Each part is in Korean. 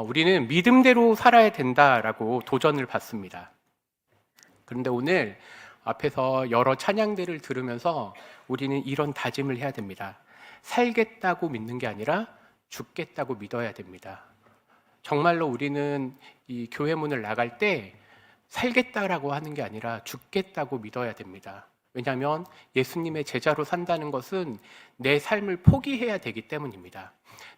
우리는 믿음대로 살아야 된다라고 도전을 받습니다. 그런데 오늘 앞에서 여러 찬양들을 들으면서 우리는 이런 다짐을 해야 됩니다. 살겠다고 믿는 게 아니라 죽겠다고 믿어야 됩니다. 정말로 우리는 이 교회 문을 나갈 때 살겠다라고 하는 게 아니라 죽겠다고 믿어야 됩니다. 왜냐하면 예수님의 제자로 산다는 것은 내 삶을 포기해야 되기 때문입니다.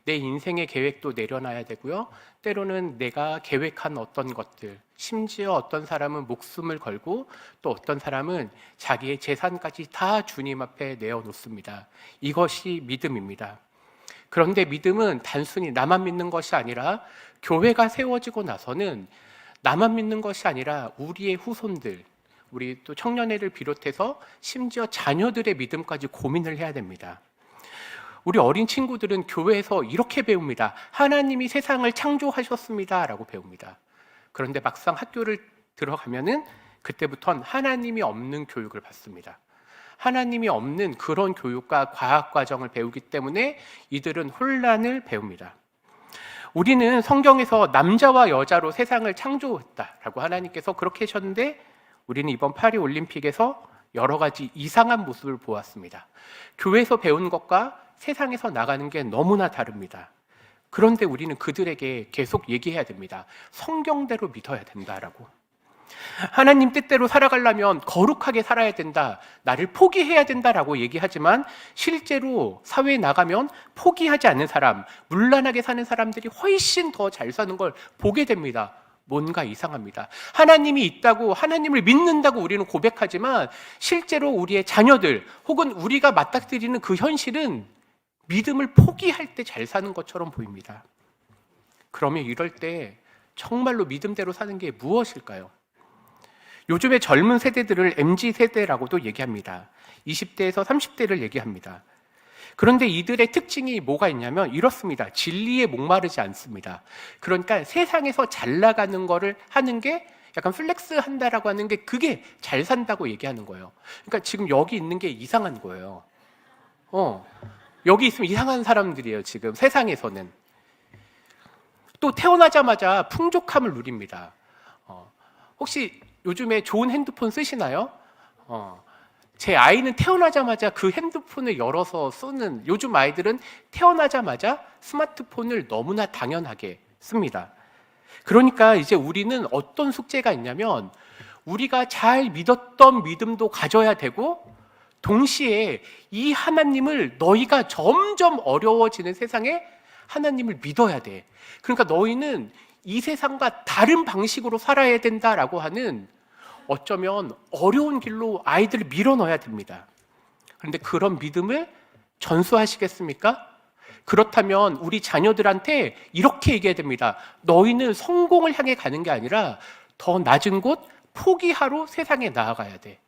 내 인생의 계획도 내려놔야 되고요. 때로는 내가 계획한 어떤 것들, 심지어 어떤 사람은 목숨을 걸고 또 어떤 사람은 자기의 재산까지 다 주님 앞에 내어놓습니다. 이것이 믿음입니다. 그런데 믿음은 단순히 나만 믿는 것이 아니라 교회가 세워지고 나서는 나만 믿는 것이 아니라 우리의 후손들, 우리 또 청년회를 비롯해서 심지어 자녀들의 믿음까지 고민을 해야 됩니다. 우리 어린 친구들은 교회에서 이렇게 배웁니다. 하나님이 세상을 창조하셨습니다 라고 배웁니다. 그런데 막상 학교를 들어가면은 그때부터는 하나님이 없는 교육을 받습니다. 하나님이 없는 그런 교육과 과학 과정을 배우기 때문에 이들은 혼란을 배웁니다. 우리는 성경에서 남자와 여자로 세상을 창조했다라고 하나님께서 그렇게 하셨는데 우리는 이번 파리 올림픽에서 여러 가지 이상한 모습을 보았습니다. 교회에서 배운 것과 세상에서 나가는 게 너무나 다릅니다. 그런데 우리는 그들에게 계속 얘기해야 됩니다. 성경대로 믿어야 된다라고. 하나님 뜻대로 살아가려면 거룩하게 살아야 된다, 나를 포기해야 된다라고 얘기하지만 실제로 사회에 나가면 포기하지 않는 사람, 문란하게 사는 사람들이 훨씬 더 잘 사는 걸 보게 됩니다. 뭔가 이상합니다. 하나님이 있다고, 하나님을 믿는다고 우리는 고백하지만 실제로 우리의 자녀들 혹은 우리가 맞닥뜨리는 그 현실은 믿음을 포기할 때 잘 사는 것처럼 보입니다. 그러면 이럴 때 정말로 믿음대로 사는 게 무엇일까요? 요즘의 젊은 세대들을 MZ세대라고도 얘기합니다. 20대에서 30대를 얘기합니다. 그런데 이들의 특징이 뭐가 있냐면 이렇습니다. 진리에 목마르지 않습니다. 그러니까 세상에서 잘 나가는 거를 하는 게 약간 플렉스 한다라고 하는 게 그게 잘 산다고 얘기하는 거예요. 그러니까 지금 여기 있는 게 이상한 거예요. 여기 있으면 이상한 사람들이에요. 지금 세상에서는. 또 태어나자마자 풍족함을 누립니다. 혹시 요즘에 좋은 핸드폰 쓰시나요? 제 아이는 태어나자마자 그 핸드폰을 열어서 쓰는, 요즘 아이들은 태어나자마자 스마트폰을 너무나 당연하게 씁니다. 그러니까 이제 우리는 어떤 숙제가 있냐면 우리가 잘 믿었던 믿음도 가져야 되고 동시에 이 하나님을 너희가 점점 어려워지는 세상에 하나님을 믿어야 돼. 그러니까 너희는 이 세상과 다른 방식으로 살아야 된다라고 하는 어쩌면 어려운 길로 아이들을 밀어넣어야 됩니다. 그런데 그런 믿음을 전수하시겠습니까? 그렇다면 우리 자녀들한테 이렇게 얘기해야 됩니다. 너희는 성공을 향해 가는 게 아니라 더 낮은 곳 포기하러 세상에 나아가야 돼.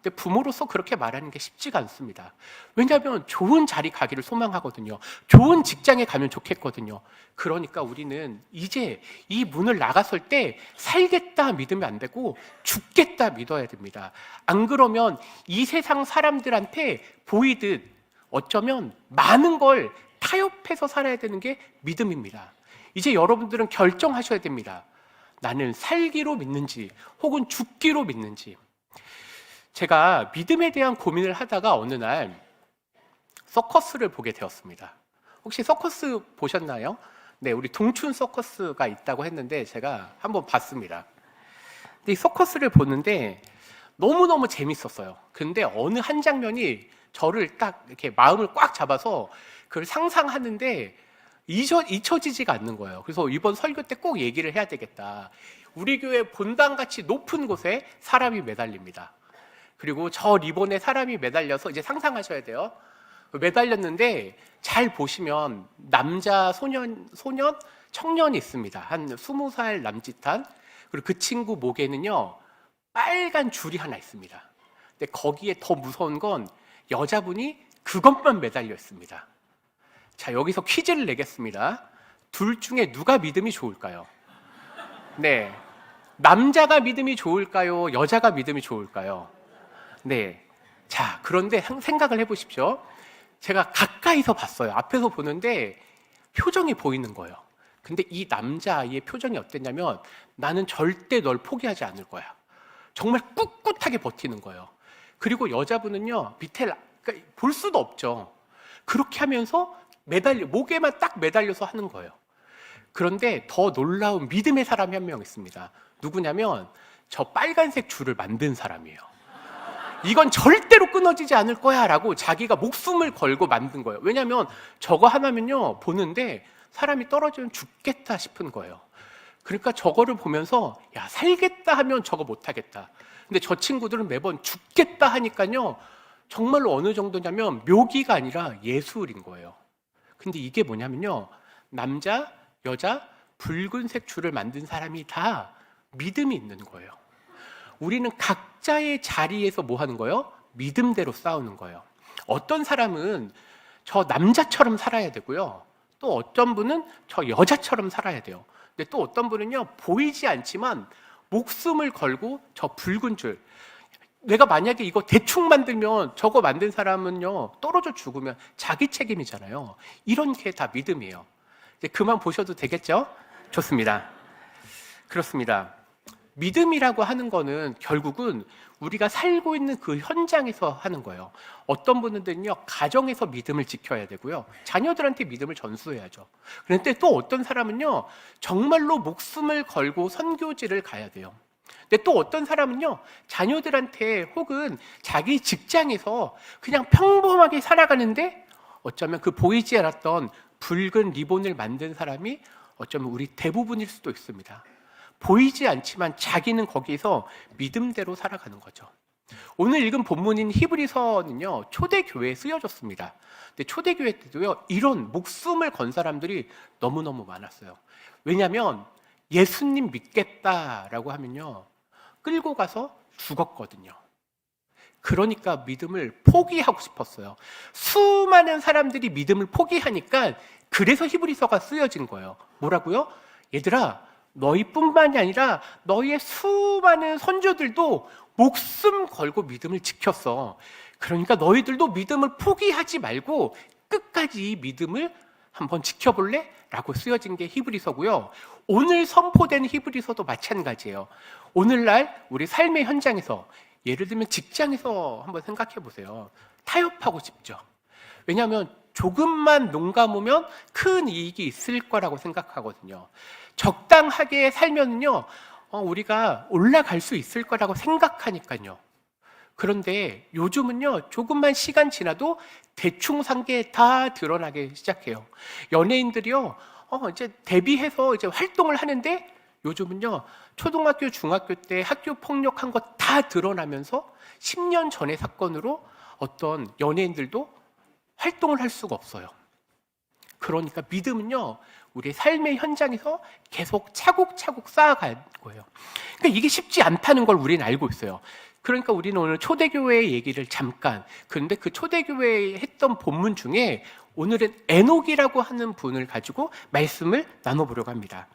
근데 부모로서 그렇게 말하는 게 쉽지가 않습니다. 왜냐하면 좋은 자리 가기를 소망하거든요. 좋은 직장에 가면 좋겠거든요. 그러니까 우리는 이제 이 문을 나갔을 때 살겠다 믿으면 안 되고 죽겠다 믿어야 됩니다. 안 그러면 이 세상 사람들한테 보이듯 어쩌면 많은 걸 타협해서 살아야 되는 게 믿음입니다. 이제 여러분들은 결정하셔야 됩니다. 나는 살기로 믿는지 혹은 죽기로 믿는지. 제가 믿음에 대한 고민을 하다가 어느 날 서커스를 보게 되었습니다. 혹시 서커스 보셨나요? 네, 우리 동춘 서커스가 있다고 했는데 제가 한번 봤습니다. 근데 이 서커스를 보는데 너무너무 재밌었어요. 근데 어느 한 장면이 저를 딱 이렇게 마음을 꽉 잡아서 그걸 상상하는데 잊혀지지가 않는 거예요. 그래서 이번 설교 때 꼭 얘기를 해야 되겠다. 우리 교회 본당같이 높은 곳에 사람이 매달립니다. 그리고 저 리본에 사람이 매달려서 이제 상상하셔야 돼요. 매달렸는데 잘 보시면 남자 청년이 있습니다. 한 20살 남짓한. 그리고 그 친구 목에는요 빨간 줄이 하나 있습니다. 근데 거기에 더 무서운 건 여자분이 그것만 매달려 있습니다. 자, 여기서 퀴즈를 내겠습니다. 둘 중에 누가 믿음이 좋을까요? 네, 남자가 믿음이 좋을까요? 여자가 믿음이 좋을까요? 네. 자, 그런데 생각을 해보십시오. 제가 가까이서 봤어요. 앞에서 보는데 표정이 보이는 거예요. 근데 이 남자아이의 표정이 어땠냐면 나는 절대 널 포기하지 않을 거야. 정말 꿋꿋하게 버티는 거예요. 그리고 여자분은요, 밑에 그러니까 볼 수도 없죠. 그렇게 하면서 목에만 딱 매달려서 하는 거예요. 그런데 더 놀라운 믿음의 사람이 한 명 있습니다. 누구냐면 저 빨간색 줄을 만든 사람이에요. 이건 절대로 끊어지지 않을 거야 라고 자기가 목숨을 걸고 만든 거예요. 왜냐하면 저거 하나면요, 보는데 사람이 떨어지면 죽겠다 싶은 거예요. 그러니까 저거를 보면서 야, 살겠다 하면 저거 못하겠다. 근데 저 친구들은 매번 죽겠다 하니까요, 정말로 어느 정도냐면 묘기가 아니라 예술인 거예요. 근데 이게 뭐냐면요, 남자, 여자, 붉은색 줄을 만든 사람이 다 믿음이 있는 거예요. 우리는 각자의 자리에서 뭐 하는 거예요? 믿음대로 싸우는 거예요. 어떤 사람은 저 남자처럼 살아야 되고요, 또 어떤 분은 저 여자처럼 살아야 돼요. 근데 또 어떤 분은요, 보이지 않지만 목숨을 걸고 저 붉은 줄, 내가 만약에 이거 대충 만들면 저거 만든 사람은요, 떨어져 죽으면 자기 책임이잖아요. 이런 게 다 믿음이에요. 이제 그만 보셔도 되겠죠? 좋습니다. 그렇습니다. 믿음이라고 하는 거는 결국은 우리가 살고 있는 그 현장에서 하는 거예요. 어떤 분들은요, 가정에서 믿음을 지켜야 되고요, 자녀들한테 믿음을 전수해야죠. 그런데 또 어떤 사람은요, 정말로 목숨을 걸고 선교지를 가야 돼요. 근데 또 어떤 사람은요, 자녀들한테 혹은 자기 직장에서 그냥 평범하게 살아가는데 어쩌면 그 보이지 않았던 붉은 리본을 만든 사람이 어쩌면 우리 대부분일 수도 있습니다. 보이지 않지만 자기는 거기서 믿음대로 살아가는 거죠. 오늘 읽은 본문인 히브리서는요, 초대교회에 쓰여졌습니다. 근데 초대교회 때도요, 이런 목숨을 건 사람들이 너무너무 많았어요. 왜냐하면 예수님 믿겠다라고 하면요, 끌고 가서 죽었거든요. 그러니까 믿음을 포기하고 싶었어요. 수많은 사람들이 믿음을 포기하니까 그래서 히브리서가 쓰여진 거예요. 뭐라고요? 얘들아, 너희뿐만이 아니라 너희의 수많은 선조들도 목숨 걸고 믿음을 지켰어. 그러니까 너희들도 믿음을 포기하지 말고 끝까지 믿음을 한번 지켜볼래? 라고 쓰여진 게 히브리서고요. 오늘 선포된 히브리서도 마찬가지예요. 오늘날 우리 삶의 현장에서, 예를 들면 직장에서 한번 생각해 보세요. 타협하고 싶죠. 왜냐하면 조금만 눈 감으면 큰 이익이 있을 거라고 생각하거든요. 적당하게 살면요, 우리가 올라갈 수 있을 거라고 생각하니까요. 그런데 요즘은요, 조금만 시간 지나도 대충 산 게 다 드러나기 시작해요. 연예인들이요, 이제 데뷔해서 이제 활동을 하는데 요즘은요, 초등학교, 중학교 때 학교 폭력한 거 다 드러나면서 10년 전의 사건으로 어떤 연예인들도 활동을 할 수가 없어요. 그러니까 믿음은요, 우리 삶의 현장에서 계속 차곡차곡 쌓아갈 거예요. 그러니까 이게 쉽지 않다는 걸 우리는 알고 있어요. 그러니까 우리는 오늘 초대교회 얘기를 잠깐, 그런데 그 초대교회에 했던 본문 중에 오늘은 에녹이라고 하는 분을 가지고 말씀을 나눠보려고 합니다.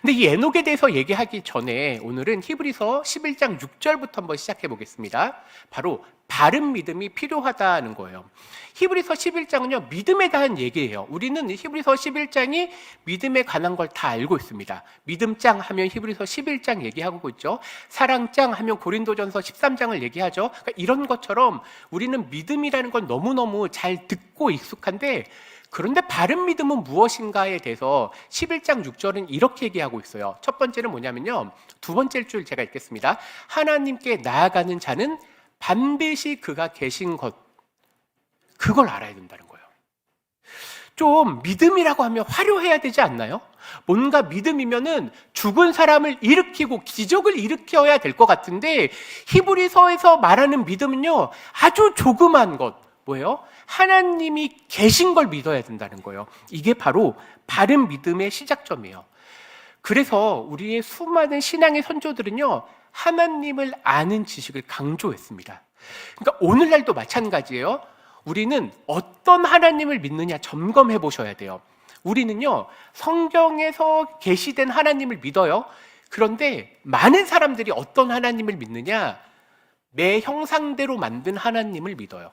근데 이 에녹에 대해서 얘기하기 전에 오늘은 히브리서 11장 6절부터 한번 시작해 보겠습니다. 바로 바른 믿음이 필요하다는 거예요. 히브리서 11장은요, 믿음에 대한 얘기예요. 우리는 히브리서 11장이 믿음에 관한 걸 다 알고 있습니다. 믿음장 하면 히브리서 11장 얘기하고 있죠. 사랑장 하면 고린도전서 13장을 얘기하죠. 그러니까 이런 것처럼 우리는 믿음이라는 건 너무너무 잘 듣고 익숙한데, 그런데 바른 믿음은 무엇인가에 대해서 11장 6절은 이렇게 얘기하고 있어요. 첫 번째는 뭐냐면요, 두 번째 줄 제가 읽겠습니다. 하나님께 나아가는 자는 반드시 그가 계신 것, 그걸 알아야 된다는 거예요. 좀 믿음이라고 하면 화려해야 되지 않나요? 뭔가 믿음이면은 죽은 사람을 일으키고 기적을 일으켜야 될 것 같은데, 히브리서에서 말하는 믿음은요, 아주 조그만 것, 뭐예요? 하나님이 계신 걸 믿어야 된다는 거예요. 이게 바로 바른 믿음의 시작점이에요. 그래서 우리의 수많은 신앙의 선조들은요, 하나님을 아는 지식을 강조했습니다. 그러니까 오늘날도 마찬가지예요. 우리는 어떤 하나님을 믿느냐 점검해 보셔야 돼요. 우리는요, 성경에서 계시된 하나님을 믿어요. 그런데 많은 사람들이 어떤 하나님을 믿느냐? 내 형상대로 만든 하나님을 믿어요.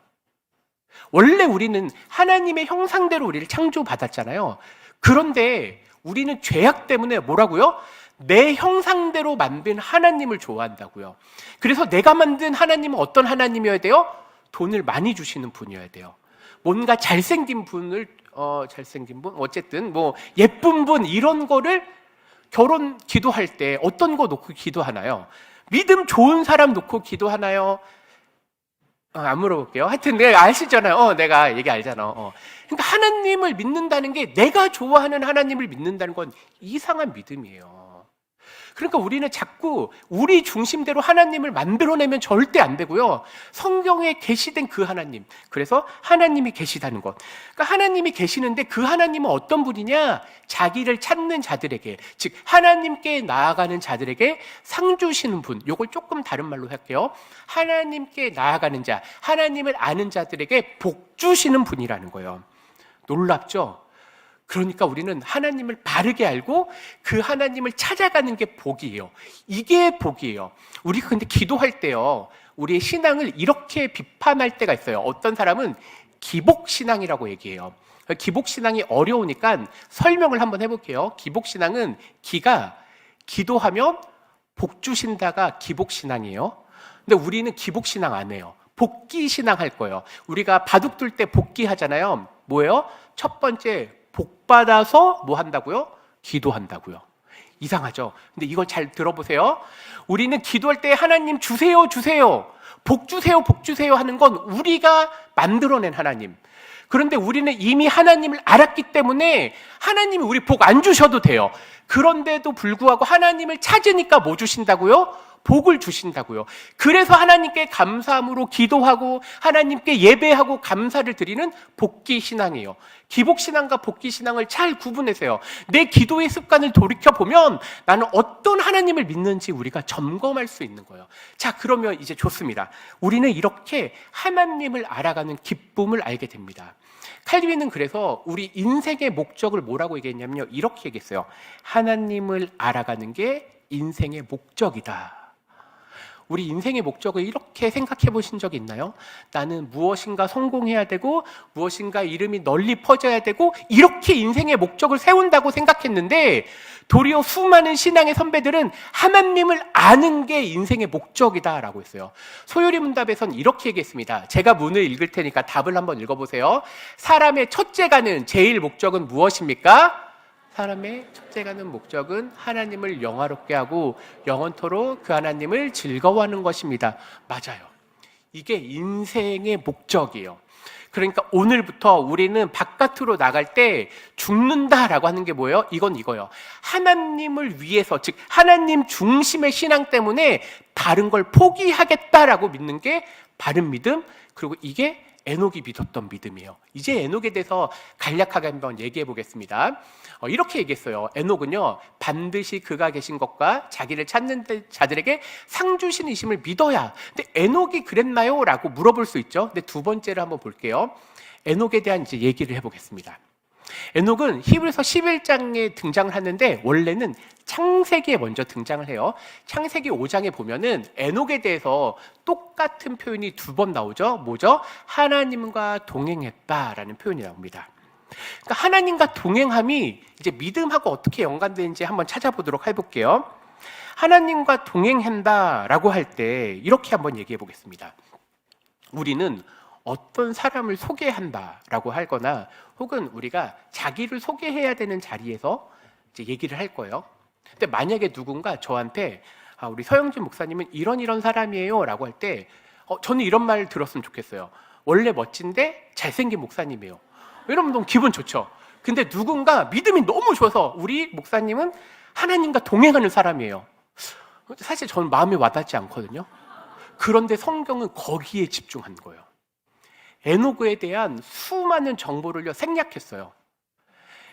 원래 우리는 하나님의 형상대로 우리를 창조받았잖아요. 그런데 우리는 죄악 때문에 뭐라고요? 내 형상대로 만든 하나님을 좋아한다고요. 그래서 내가 만든 하나님은 어떤 하나님이어야 돼요? 돈을 많이 주시는 분이어야 돼요. 뭔가 잘생긴 분, 어쨌든 뭐 예쁜 분, 이런 거를 결혼 기도할 때 어떤 거 놓고 기도하나요? 믿음 좋은 사람 놓고 기도하나요? 안 물어볼게요. 하여튼 내가 아시잖아요. 내가 얘기 알잖아. 그러니까 하나님을 믿는다는 게, 내가 좋아하는 하나님을 믿는다는 건 이상한 믿음이에요. 그러니까 우리는 자꾸 우리 중심대로 하나님을 만들어내면 절대 안 되고요. 성경에 계시된 그 하나님, 그래서 하나님이 계시다는 것. 그러니까 하나님이 계시는데 그 하나님은 어떤 분이냐? 자기를 찾는 자들에게, 즉 하나님께 나아가는 자들에게 상 주시는 분. 요걸 조금 다른 말로 할게요. 하나님께 나아가는 자, 하나님을 아는 자들에게 복 주시는 분이라는 거예요. 놀랍죠? 그러니까 우리는 하나님을 바르게 알고 그 하나님을 찾아가는 게 복이에요. 이게 복이에요. 우리가 근데 기도할 때요, 우리의 신앙을 이렇게 비판할 때가 있어요. 어떤 사람은 기복신앙이라고 얘기해요. 기복신앙이 어려우니까 설명을 한번 해볼게요. 기복신앙은 기가 기도하면 복 주신다가 기복신앙이에요. 근데 우리는 기복신앙 안 해요. 복기신앙 할 거예요. 우리가 바둑 둘 때 복기 하잖아요. 뭐예요? 첫 번째, 복 받아서 뭐 한다고요? 기도한다고요. 이상하죠? 근데 이걸 잘 들어보세요. 우리는 기도할 때 하나님 주세요, 주세요, 복 주세요, 복 주세요 하는 건 우리가 만들어낸 하나님. 그런데 우리는 이미 하나님을 알았기 때문에 하나님이 우리 복 안 주셔도 돼요. 그런데도 불구하고 하나님을 찾으니까 뭐 주신다고요? 복을 주신다고요. 그래서 하나님께 감사함으로 기도하고 하나님께 예배하고 감사를 드리는 복기신앙이에요. 기복신앙과 복기신앙을 잘 구분하세요. 내 기도의 습관을 돌이켜보면 나는 어떤 하나님을 믿는지 우리가 점검할 수 있는 거예요. 자, 그러면 이제 좋습니다. 우리는 이렇게 하나님을 알아가는 기쁨을 알게 됩니다. 칼빈은 그래서 우리 인생의 목적을 뭐라고 얘기했냐면요, 이렇게 얘기했어요. 하나님을 알아가는 게 인생의 목적이다. 우리 인생의 목적을 이렇게 생각해 보신 적 있나요? 나는 무엇인가 성공해야 되고 무엇인가 이름이 널리 퍼져야 되고 이렇게 인생의 목적을 세운다고 생각했는데, 도리어 수많은 신앙의 선배들은 하나님을 아는 게 인생의 목적이다라고 했어요. 소요리 문답에선 이렇게 얘기했습니다. 제가 문을 읽을 테니까 답을 한번 읽어보세요. 사람의 첫째 가는 제일 목적은 무엇입니까? 사람의 첫째 가는 목적은 하나님을 영화롭게 하고 영원토록 그 하나님을 즐거워하는 것입니다. 맞아요. 이게 인생의 목적이에요. 그러니까 오늘부터 우리는 바깥으로 나갈 때 죽는다라고 하는 게 뭐예요? 이건 이거예요. 하나님을 위해서, 즉 하나님 중심의 신앙 때문에 다른 걸 포기하겠다라고 믿는 게 바른 믿음, 그리고 이게 에녹이 믿었던 믿음이에요. 이제 에녹에 대해서 간략하게 한번 얘기해 보겠습니다. 이렇게 얘기했어요. 에녹은요, 반드시 그가 계신 것과 자기를 찾는 자들에게 상 주시는 이심을 믿어야. 근데 에녹이 그랬나요? 라고 물어볼 수 있죠. 근데 두 번째를 한번 볼게요. 에녹에 대한 이제 얘기를 해보겠습니다. 에녹은 히브리서 11장에 등장을 하는데 원래는 창세기에 먼저 등장을 해요. 창세기 5장에 보면은 에녹에 대해서 똑같은 표현이 두 번 나오죠. 뭐죠? 하나님과 동행했다라는 표현이 나옵니다. 그러니까 하나님과 동행함이 이제 믿음하고 어떻게 연관되는지 한번 찾아보도록 해볼게요. 하나님과 동행한다라고 할 때 이렇게 한번 얘기해 보겠습니다. 우리는 어떤 사람을 소개한다라고 하거나 혹은 우리가 자기를 소개해야 되는 자리에서 이제 얘기를 할 거예요. 근데 만약에 누군가 저한테 우리 서영진 목사님은 이런 사람이에요 라고 할 때 저는 이런 말 들었으면 좋겠어요. 원래 멋진데 잘생긴 목사님이에요. 이러면 너무 기분 좋죠. 근데 누군가 믿음이 너무 좋아서 우리 목사님은 하나님과 동행하는 사람이에요. 사실 저는 마음에 와닿지 않거든요. 그런데 성경은 거기에 집중한 거예요. 에녹에 대한 수많은 정보를 생략했어요.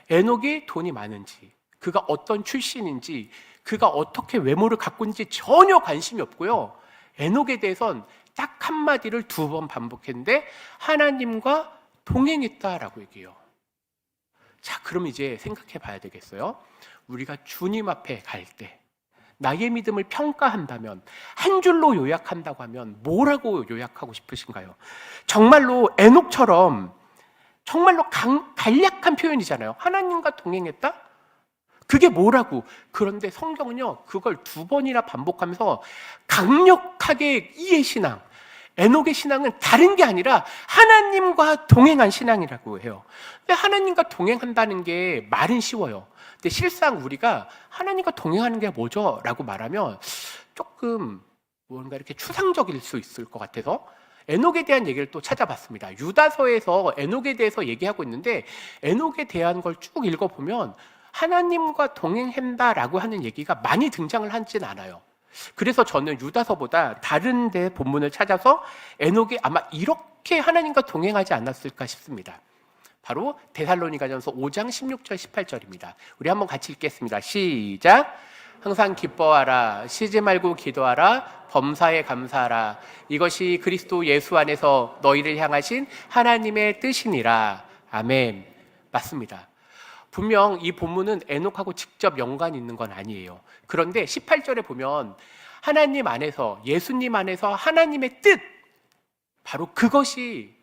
에녹이 돈이 많은지, 그가 어떤 출신인지, 그가 어떻게 외모를 갖고 있는지 전혀 관심이 없고요. 에녹에 대해선 딱 한마디를 두 번 반복했는데 하나님과 동행했다라고 얘기해요. 자, 그럼 이제 생각해 봐야 되겠어요. 우리가 주님 앞에 갈 때 나의 믿음을 평가한다면, 한 줄로 요약한다고 하면 뭐라고 요약하고 싶으신가요? 정말로 에녹처럼 정말로 간략한 표현이잖아요. 하나님과 동행했다? 그게 뭐라고? 그런데 성경은요, 그걸 2번이나 반복하면서 강력하게 이의 신앙, 에녹의 신앙은 다른 게 아니라 하나님과 동행한 신앙이라고 해요. 근데 하나님과 동행한다는 게 말은 쉬워요. 근데 실상 우리가 하나님과 동행하는 게 뭐죠? 라고 말하면 조금 뭔가 이렇게 추상적일 수 있을 것 같아서 에녹에 대한 얘기를 또 찾아봤습니다. 유다서에서 에녹에 대해서 얘기하고 있는데 에녹에 대한 걸 쭉 읽어보면 하나님과 동행한다라고 하는 얘기가 많이 등장을 하진 않아요. 그래서 저는 유다서보다 다른 데 본문을 찾아서 에녹이 아마 이렇게 하나님과 동행하지 않았을까 싶습니다. 바로 데살로니가전서 5장 16절 18절입니다. 우리 한번 같이 읽겠습니다. 시작. 항상 기뻐하라. 쉬지 말고 기도하라. 범사에 감사하라. 이것이 그리스도 예수 안에서 너희를 향하신 하나님의 뜻이니라. 아멘. 맞습니다. 분명 이 본문은 에녹하고 직접 연관이 있는 건 아니에요. 그런데 18절에 보면 하나님 안에서, 예수님 안에서 하나님의 뜻, 바로 그것이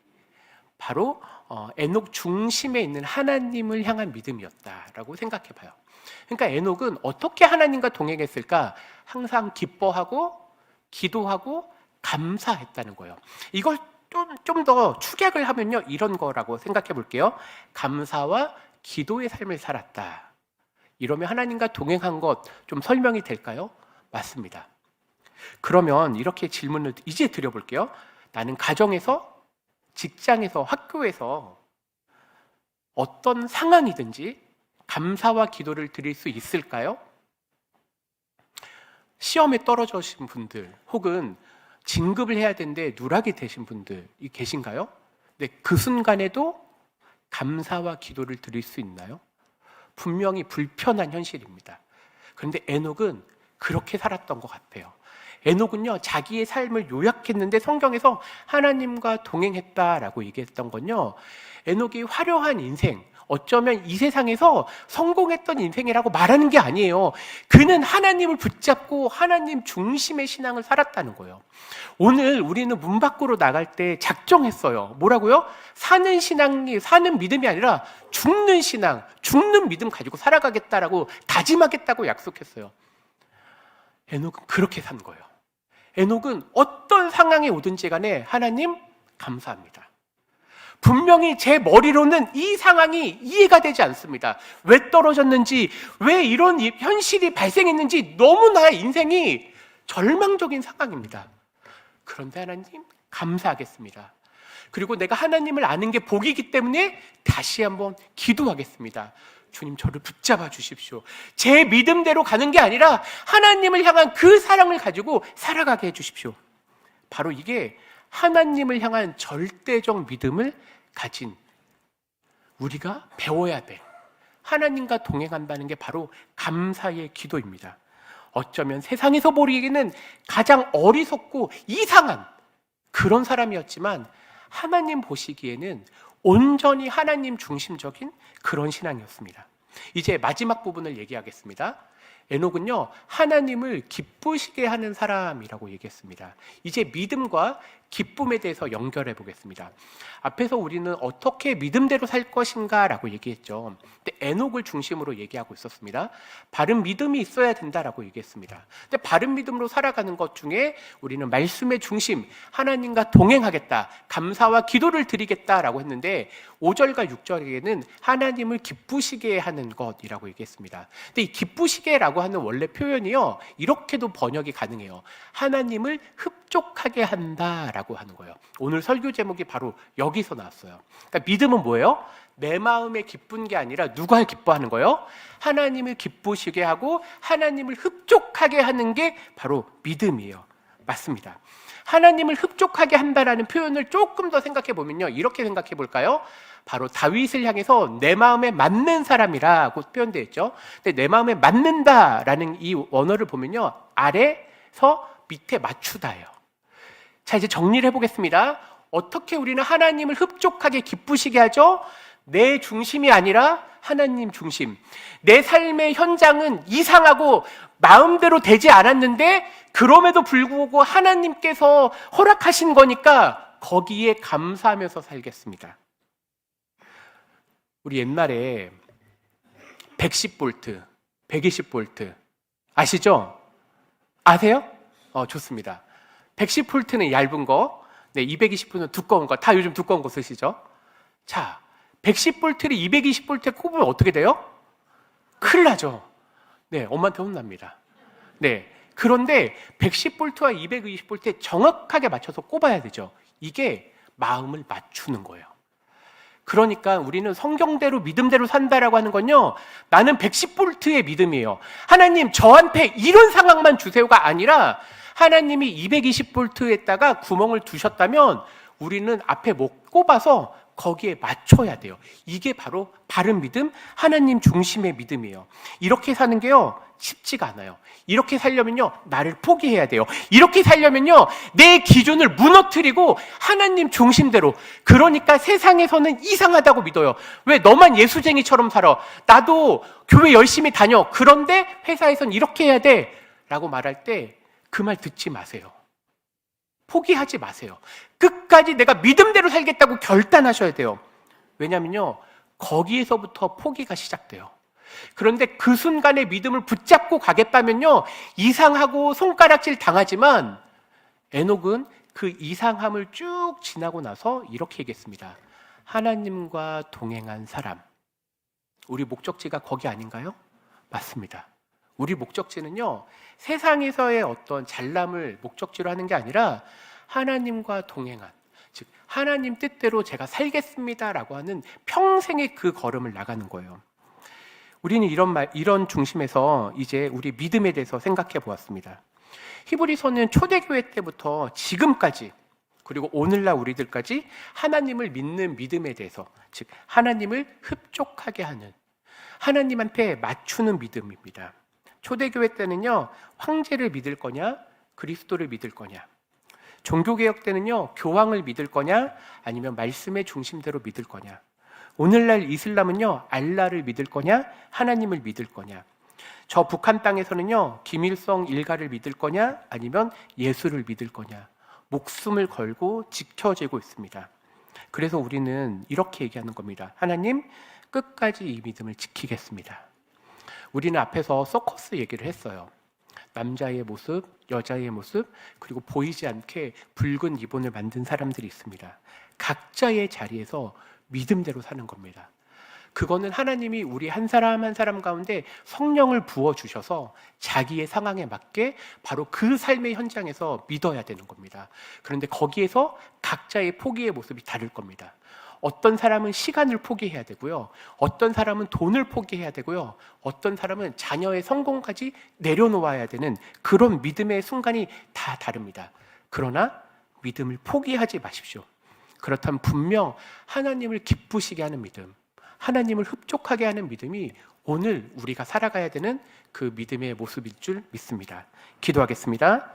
바로 에녹 중심에 있는 하나님을 향한 믿음이었다라고 생각해 봐요. 그러니까 에녹은 어떻게 하나님과 동행했을까? 항상 기뻐하고 기도하고 감사했다는 거예요. 이걸 좀 더 축약을 하면요, 이런 거라고 생각해 볼게요. 감사와 기도의 삶을 살았다. 이러면 하나님과 동행한 것 좀 설명이 될까요? 맞습니다. 그러면 이렇게 질문을 이제 드려볼게요. 나는 가정에서, 직장에서, 학교에서 어떤 상황이든지 감사와 기도를 드릴 수 있을까요? 시험에 떨어지신 분들 혹은 진급을 해야 되는데 누락이 되신 분들이 계신가요? 네, 그 순간에도 감사와 기도를 드릴 수 있나요? 분명히 불편한 현실입니다. 그런데 에녹은 그렇게 살았던 것 같아요. 에녹은요, 자기의 삶을 요약했는데 성경에서 하나님과 동행했다라고 얘기했던 건요, 에녹이 화려한 인생, 어쩌면 이 세상에서 성공했던 인생이라고 말하는 게 아니에요. 그는 하나님을 붙잡고 하나님 중심의 신앙을 살았다는 거예요. 오늘 우리는 문 밖으로 나갈 때 작정했어요. 뭐라고요? 사는 신앙이, 사는 믿음이 아니라 죽는 신앙, 죽는 믿음 가지고 살아가겠다라고 다짐하겠다고 약속했어요. 에녹은 그렇게 산 거예요. 에녹은 어떤 상황에 오든지 간에 하나님 감사합니다. 분명히 제 머리로는 이 상황이 이해가 되지 않습니다. 왜 떨어졌는지, 왜 이런 현실이 발생했는지 너무나 인생이 절망적인 상황입니다. 그런데 하나님 감사하겠습니다. 그리고 내가 하나님을 아는 게 복이기 때문에 다시 한번 기도하겠습니다. 주님, 저를 붙잡아 주십시오. 제 믿음대로 가는 게 아니라 하나님을 향한 그 사랑을 가지고 살아가게 해주십시오. 바로 이게 하나님을 향한 절대적 믿음을 가진 우리가 배워야 될, 하나님과 동행한다는 게 바로 감사의 기도입니다. 어쩌면 세상에서 보기에는 가장 어리석고 이상한 그런 사람이었지만 하나님 보시기에는 온전히 하나님 중심적인 그런 신앙이었습니다. 이제 마지막 부분을 얘기하겠습니다. 에녹은요, 하나님을 기쁘시게 하는 사람이라고 얘기했습니다. 이제 믿음과 기쁨에 대해서 연결해 보겠습니다. 앞에서 우리는 어떻게 믿음대로 살 것인가 라고 얘기했죠. 근데 에녹을 중심으로 얘기하고 있었습니다. 바른 믿음이 있어야 된다라고 얘기했습니다. 근데 바른 믿음으로 살아가는 것 중에 우리는 말씀의 중심, 하나님과 동행하겠다, 감사와 기도를 드리겠다라고 했는데 5절과 6절에는 하나님을 기쁘시게 하는 것이라고 얘기했습니다. 근데 이 기쁘시게라고 하는 원래 표현이요, 이렇게도 번역이 가능해요. 하나님을 흡족하게 한다라고 하는 거예요. 오늘 설교 제목이 바로 여기서 나왔어요. 그러니까 믿음은 뭐예요? 내 마음에 기쁜 게 아니라 누가 기뻐하는 거예요? 하나님을 기쁘시게 하고 하나님을 흡족하게 하는 게 바로 믿음이에요. 맞습니다. 하나님을 흡족하게 한다라는 표현을 조금 더 생각해 보면요, 이렇게 생각해 볼까요? 바로 다윗을 향해서 내 마음에 맞는 사람이라고 표현되어 있죠. 근데 내 마음에 맞는다라는 이 원어를 보면요, 아래서 밑에 맞추다예요. 자, 이제 정리를 해보겠습니다. 어떻게 우리는 하나님을 흡족하게 기쁘시게 하죠? 내 중심이 아니라 하나님 중심. 내 삶의 현장은 이상하고 마음대로 되지 않았는데 그럼에도 불구하고 하나님께서 허락하신 거니까 거기에 감사하면서 살겠습니다. 우리 옛날에 110V 120V. 아시죠? 아세요? 좋습니다. 110V는 얇은 거, 네, 220V는 두꺼운 거. 다 요즘 두꺼운 거 쓰시죠? 자, 110V를 220V에 꼽으면 어떻게 돼요? 큰일 나죠. 네, 엄마한테 혼납니다. 네. 그런데 110V와 220V에 정확하게 맞춰서 꼽아야 되죠. 이게 마음을 맞추는 거예요. 그러니까 우리는 성경대로 믿음대로 산다라고 하는 건요, 나는 110V의 믿음이에요. 하나님 저한테 이런 상황만 주세요가 아니라 하나님이 220V에다가 구멍을 두셨다면 우리는 앞에 못 꼽아서 거기에 맞춰야 돼요. 이게 바로 바른 믿음, 하나님 중심의 믿음이에요. 이렇게 사는 게요 쉽지가 않아요. 이렇게 살려면요 나를 포기해야 돼요. 이렇게 살려면요 내 기준을 무너뜨리고 하나님 중심대로. 그러니까 세상에서는 이상하다고 믿어요. 왜 너만 예수쟁이처럼 살아? 나도 교회 열심히 다녀. 그런데 회사에선 이렇게 해야 돼 라고 말할 때 그 말 듣지 마세요. 포기하지 마세요. 끝까지 내가 믿음대로 살겠다고 결단하셔야 돼요. 왜냐면요 거기에서부터 포기가 시작돼요. 그런데 그 순간에 믿음을 붙잡고 가겠다면요 이상하고 손가락질 당하지만 에녹은 그 이상함을 쭉 지나고 나서 이렇게 얘기했습니다. 하나님과 동행한 사람. 우리 목적지가 거기 아닌가요? 맞습니다. 우리 목적지는요 세상에서의 어떤 잘남을 목적지로 하는 게 아니라 하나님과 동행한, 즉 하나님 뜻대로 제가 살겠습니다라고 하는 평생의 그 걸음을 나가는 거예요. 우리는 이런 중심에서 이제 우리 믿음에 대해서 생각해 보았습니다. 히브리서는 초대교회 때부터 지금까지 그리고 오늘날 우리들까지 하나님을 믿는 믿음에 대해서, 즉 하나님을 흡족하게 하는, 하나님한테 맞추는 믿음입니다. 초대교회 때는요 황제를 믿을 거냐 그리스도를 믿을 거냐, 종교개혁 때는요 교황을 믿을 거냐 아니면 말씀의 중심대로 믿을 거냐, 오늘날 이슬람은요 알라를 믿을 거냐 하나님을 믿을 거냐, 저 북한 땅에서는요 김일성 일가를 믿을 거냐 아니면 예수를 믿을 거냐, 목숨을 걸고 지켜지고 있습니다. 그래서 우리는 이렇게 얘기하는 겁니다. 하나님 끝까지 이 믿음을 지키겠습니다. 우리는 앞에서 서커스 얘기를 했어요. 남자의 모습, 여자의 모습, 그리고 보이지 않게 붉은 리본을 만든 사람들이 있습니다. 각자의 자리에서 믿음대로 사는 겁니다. 그거는 하나님이 우리 한 사람 한 사람 가운데 성령을 부어주셔서 자기의 상황에 맞게 바로 그 삶의 현장에서 믿어야 되는 겁니다. 그런데 거기에서 각자의 포기의 모습이 다를 겁니다. 어떤 사람은 시간을 포기해야 되고요. 어떤 사람은 돈을 포기해야 되고요. 어떤 사람은 자녀의 성공까지 내려놓아야 되는 그런 믿음의 순간이 다 다릅니다. 그러나 믿음을 포기하지 마십시오. 그렇다면 분명 하나님을 기쁘시게 하는 믿음, 하나님을 흡족하게 하는 믿음이 오늘 우리가 살아가야 되는 그 믿음의 모습일 줄 믿습니다. 기도하겠습니다.